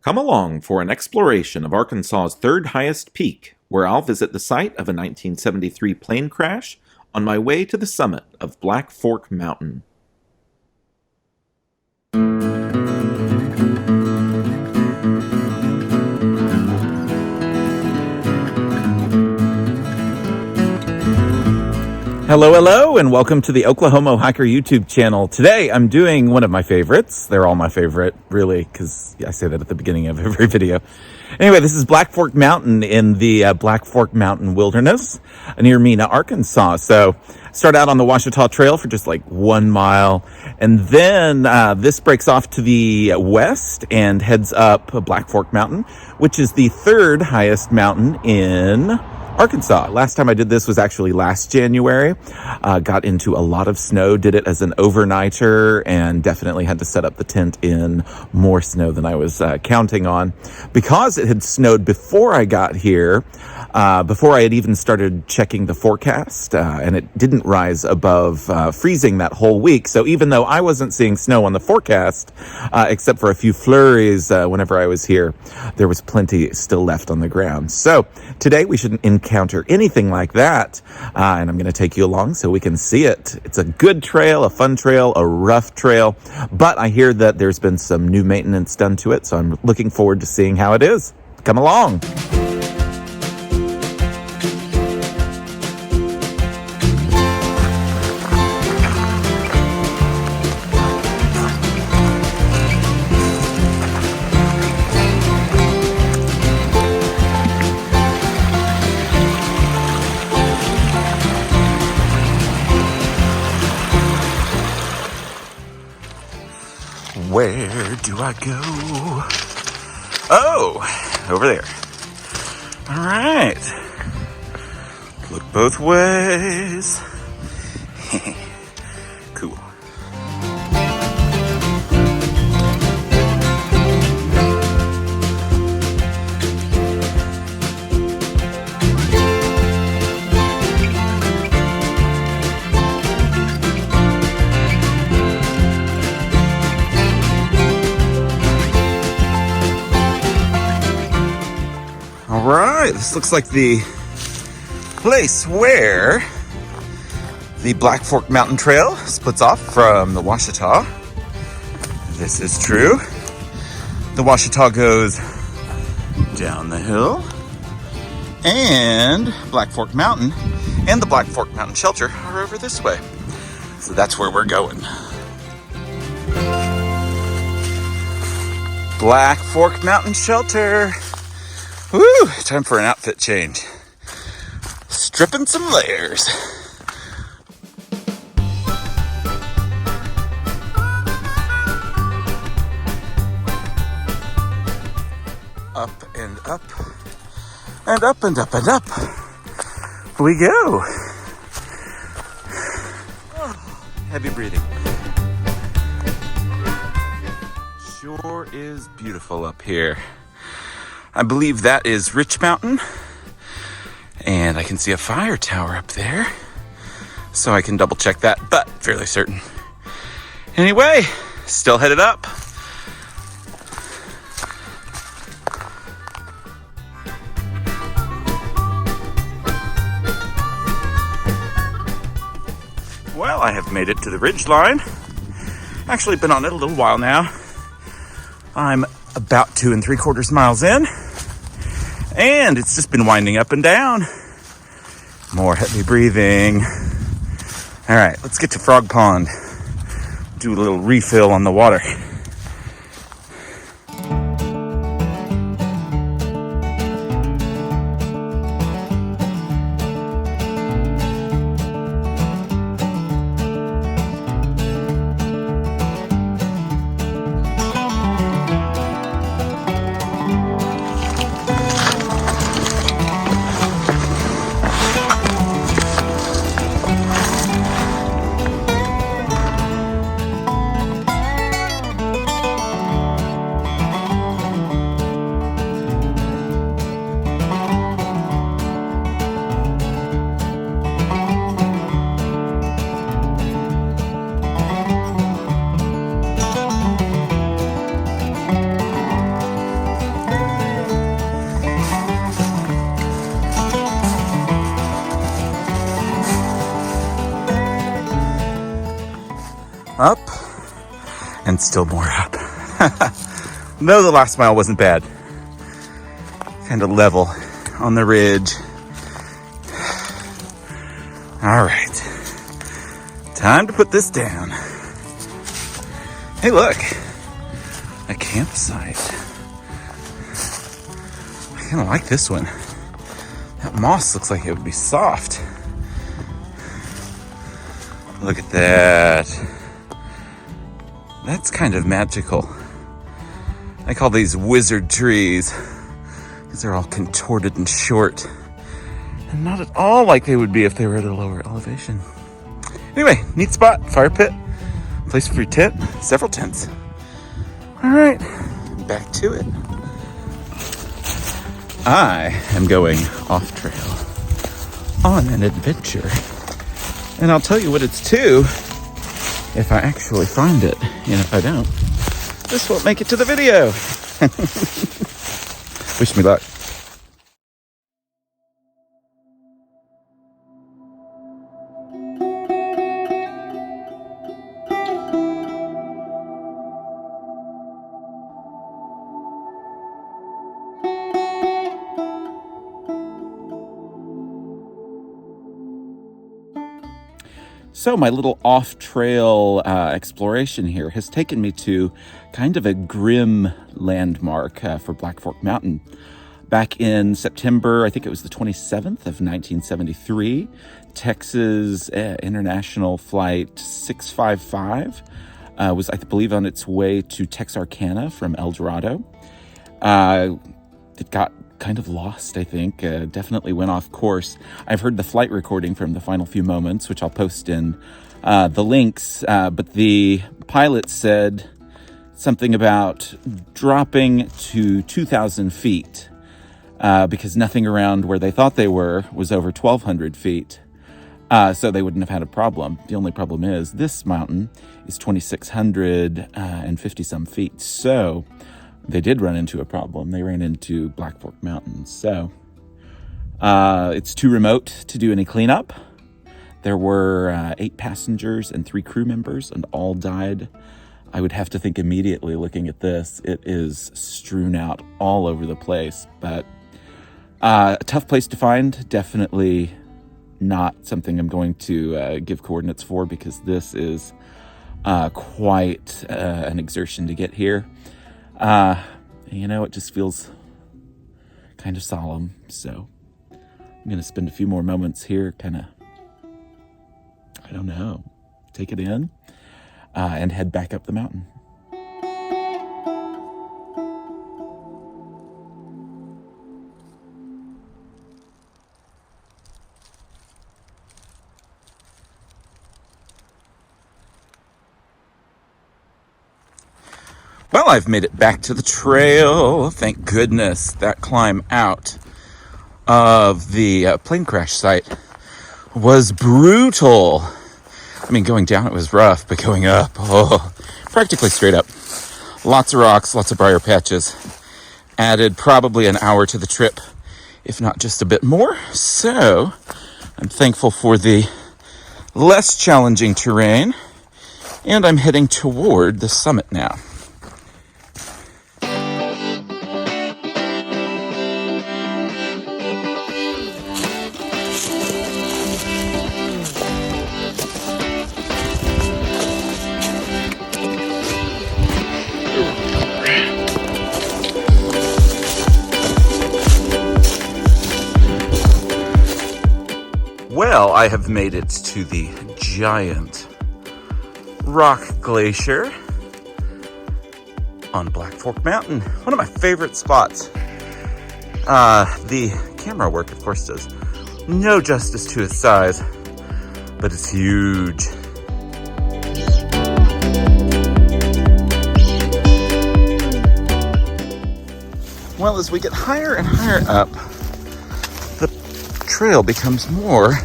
Come along for an exploration of Arkansas's third highest peak, where I'll visit the site of a 1973 plane crash on my way to the summit of Black Fork Mountain. Hello, and welcome to the Oklahoma Hiker YouTube channel. Today, I'm doing one of my favorites. They're all my favorite, really, because I say that at the beginning of every video. Anyway, this is Black Fork Mountain in the Black Fork Mountain Wilderness near Mena, Arkansas. So, start out on the Ouachita Trail for just like 1 mile, and then this breaks off to the west and heads up Black Fork Mountain, which is the third highest mountain in Arkansas. Last time I did this was actually last January. Got into a lot of snow, did it as an overnighter, and definitely had to set up the tent in more snow than I was counting on. Because it had snowed before I got here, before I had even started checking the forecast, and it didn't rise above freezing that whole week. So even though I wasn't seeing snow on the forecast, except for a few flurries whenever I was here, there was plenty still left on the ground. So today we shouldn't encounter anything like that, and I'm going to take you along so we can see it. It's a good trail, a fun trail, a rough trail, but I hear that there's been some new maintenance done to it, so I'm looking forward to seeing how it is. Come along. Where do I go? Oh, over there. All right. Look both ways. Cool. Alright, this looks like the place where the Black Fork Mountain Trail splits off from the Ouachita. This is true. The Ouachita goes down the hill, and Black Fork Mountain and the Black Fork Mountain Shelter are over this way. So that's where we're going. Black Fork Mountain Shelter. Woo! Time for an outfit change. Stripping some layers. Up and up. And up and up and up. We go. Oh, heavy breathing. Sure is beautiful up here. I believe that is Rich Mountain, and I can see a fire tower up there, so I can double check that, but fairly certain. Anyway, still headed up. Well, I have made it to the ridge line. Actually been on it a little while now. I'm about 2 3/4 miles in, and it's just been winding up and down. More heavy breathing. All right, let's get to Frog Pond. Do a little refill on the water. up, and still more up. No, the last mile wasn't bad. Kind of level on the ridge. All right, time to put this down. Hey, look, a campsite. I kind of like this one. That moss looks like it would be soft. Look at that. That's kind of magical. I call these wizard trees because they're all contorted and short. And not at all like they would be if they were at a lower elevation. Anyway, neat spot, fire pit, place for your tent, several tents. All right, back to it. I am going off trail on an adventure. And I'll tell you what it's to if I actually find it. And if I don't, this won't make it to the video. Wish me luck. So my little off-trail exploration here has taken me to kind of a grim landmark for Black Fork Mountain. Back in September, I think it was the 27th of 1973, Texas International Flight 655 was, I believe, on its way to Texarkana from El Dorado. It got kind of lost, I think. Definitely went off course. I've heard the flight recording from the final few moments, which I'll post in the links. But the pilot said something about dropping to 2,000 feet because nothing around where they thought they were was over 1,200 feet. So they wouldn't have had a problem. The only problem is this mountain is 2,650 some feet. So they did run into a problem. They ran into Black Fork Mountain. So it's too remote to do any cleanup. There were 8 passengers and 3 crew members, and all died. I would have to think immediately looking at this. It is strewn out all over the place, but a tough place to find. Definitely not something I'm going to give coordinates for, because this is quite an exertion to get here. It just feels kind of solemn. So I'm going to spend a few more moments here, kind of, I don't know, take it in, and head back up the mountain. Well, I've made it back to the trail. Thank goodness. That climb out of the plane crash site was brutal. I mean, going down it was rough, but going up, practically straight up. Lots of rocks, lots of briar patches. Added probably an hour to the trip, if not just a bit more. So I'm thankful for the less challenging terrain, and I'm heading toward the summit now. Well, I have made it to the giant rock glacier on Black Fork Mountain. One of my favorite spots. The camera work, of course, does no justice to its size, but it's huge. Well, as we get higher and higher up, the trail becomes more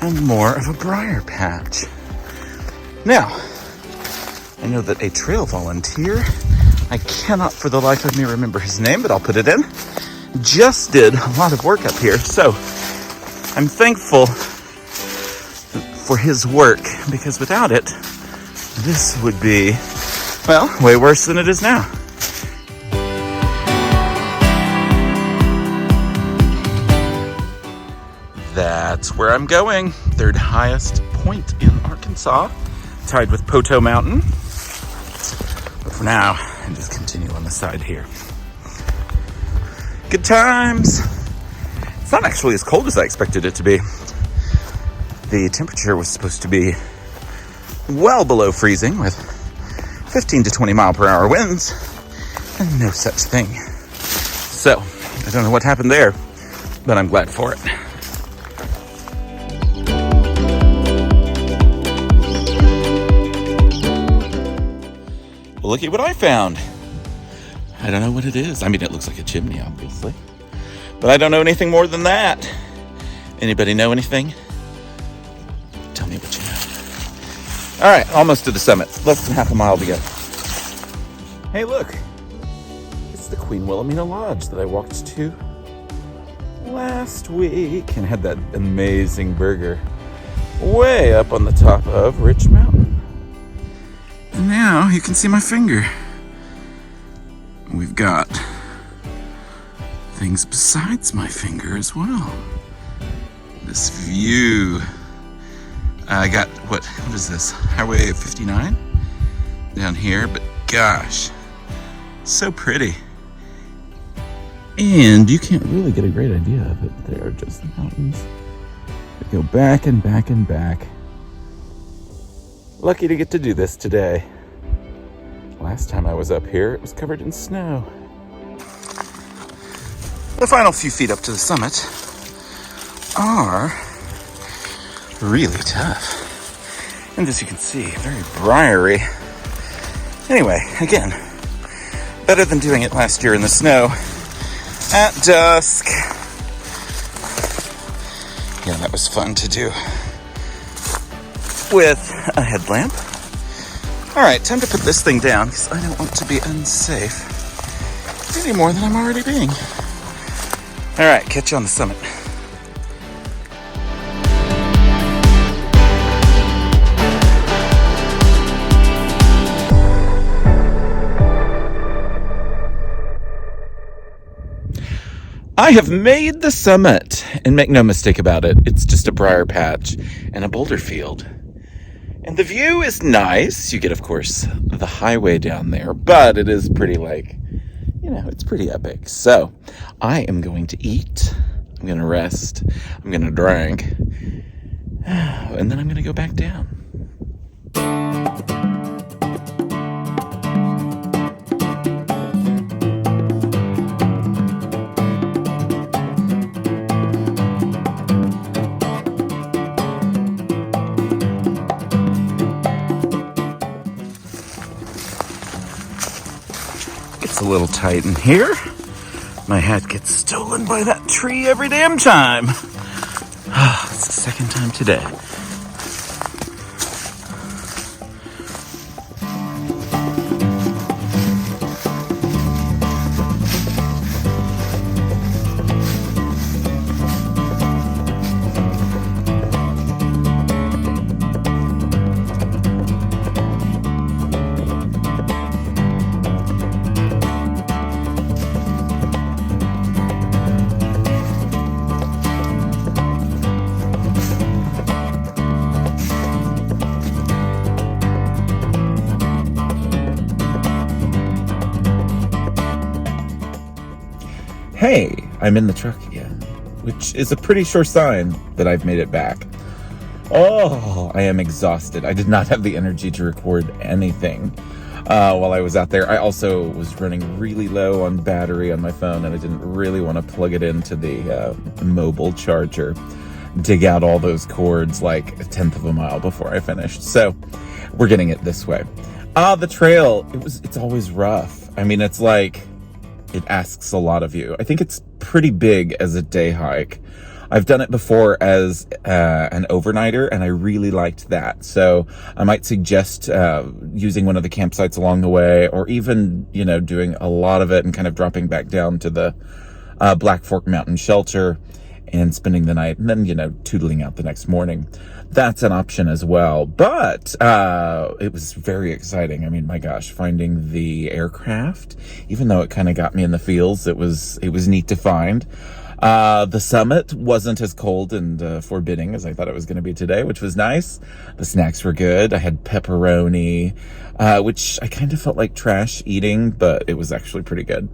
and more of a briar patch. Now, I know that a trail volunteer, I cannot for the life of me remember his name, but I'll put it in, just did a lot of work up here. So I'm thankful for his work, because without it, this would be, well, way worse than it is now. That's where I'm going. Third highest point in Arkansas, tied with Poteau Mountain. But for now, I'll just continue on the side here. Good times. It's not actually as cold as I expected it to be. The temperature was supposed to be well below freezing with 15 to 20 mile per hour winds, and no such thing. So, I don't know what happened there, but I'm glad for it. Well, look at what I found. I don't know what it is. I mean, it looks like a chimney, obviously, but I don't know anything more than that. Anybody know anything? Tell me what you know. All right, almost to the summit. Less than half a mile to go. Hey, look. It's the Queen Wilhelmina Lodge that I walked to last week and had that amazing burger way up on the top of Rich Mountain. And now you can see my finger. We've got things besides my finger as well. This view. I got, what is this? Highway 59 down here, but gosh, so pretty. And you can't really get a great idea of it. There are just mountains that go back and back and back. Lucky to get to do this today. Last time I was up here, it was covered in snow. The final few feet up to the summit are really tough. And as you can see, very briary. Anyway, again, better than doing it last year in the snow at dusk. Yeah, that was fun to do with a headlamp. All right, time to put this thing down because I don't want to be unsafe any more than I'm already being. All right, catch you on the summit. I have made the summit, and make no mistake about it, it's just a briar patch and a boulder field. And the view is nice. You get, of course, the highway down there, but it is pretty, it's pretty epic. So I am going to eat, I'm going to rest, I'm going to drink, and then I'm going to go back down. It's a little tight in here. My hat gets stolen by that tree every damn time. It's the second time today. Hey, I'm in the truck again, which is a pretty sure sign that I've made it back. Oh, I am exhausted. I did not have the energy to record anything while I was out there. I also was running really low on battery on my phone, and I didn't really want to plug it into the mobile charger, dig out all those cords like a tenth of a mile before I finished. So we're getting it this way. The trail, it's always rough. I mean, it's like, it asks a lot of you. I think it's pretty big as a day hike. I've done it before as an overnighter, and I really liked that. So I might suggest using one of the campsites along the way, or even, doing a lot of it and kind of dropping back down to the Black Fork Mountain Shelter and spending the night, and then, tootling out the next morning. That's an option as well. But it was very exciting. I mean, my gosh, finding the aircraft, even though it kind of got me in the feels, it was neat to find. The summit wasn't as cold and forbidding as I thought it was going to be today, which was nice. The snacks were good. I had pepperoni, which I kind of felt like trash eating, but it was actually pretty good.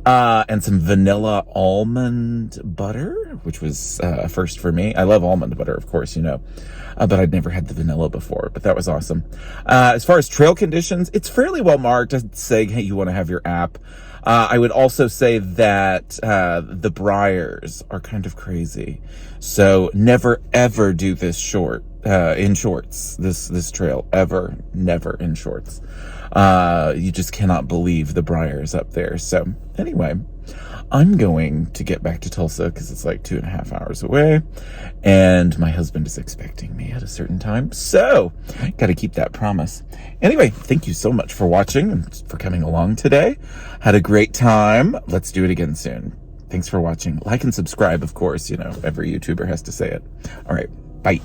And some vanilla almond butter, which was a first for me. I love almond butter, of course, but I'd never had the vanilla before, but that was awesome. As far as trail conditions, it's fairly well marked. I'd say, hey, you want to have your app. I would also say that the briars are kind of crazy. So never, ever do this in shorts, this trail, ever, never in shorts. You just cannot believe the briars up there. So anyway, I'm going to get back to Tulsa because it's like 2.5 hours away, and my husband is expecting me at a certain time. So got to keep that promise. Anyway, thank you so much for watching and for coming along today. Had a great time. Let's do it again soon. Thanks for watching. Like and subscribe, of course. Every YouTuber has to say it. All right. Bye.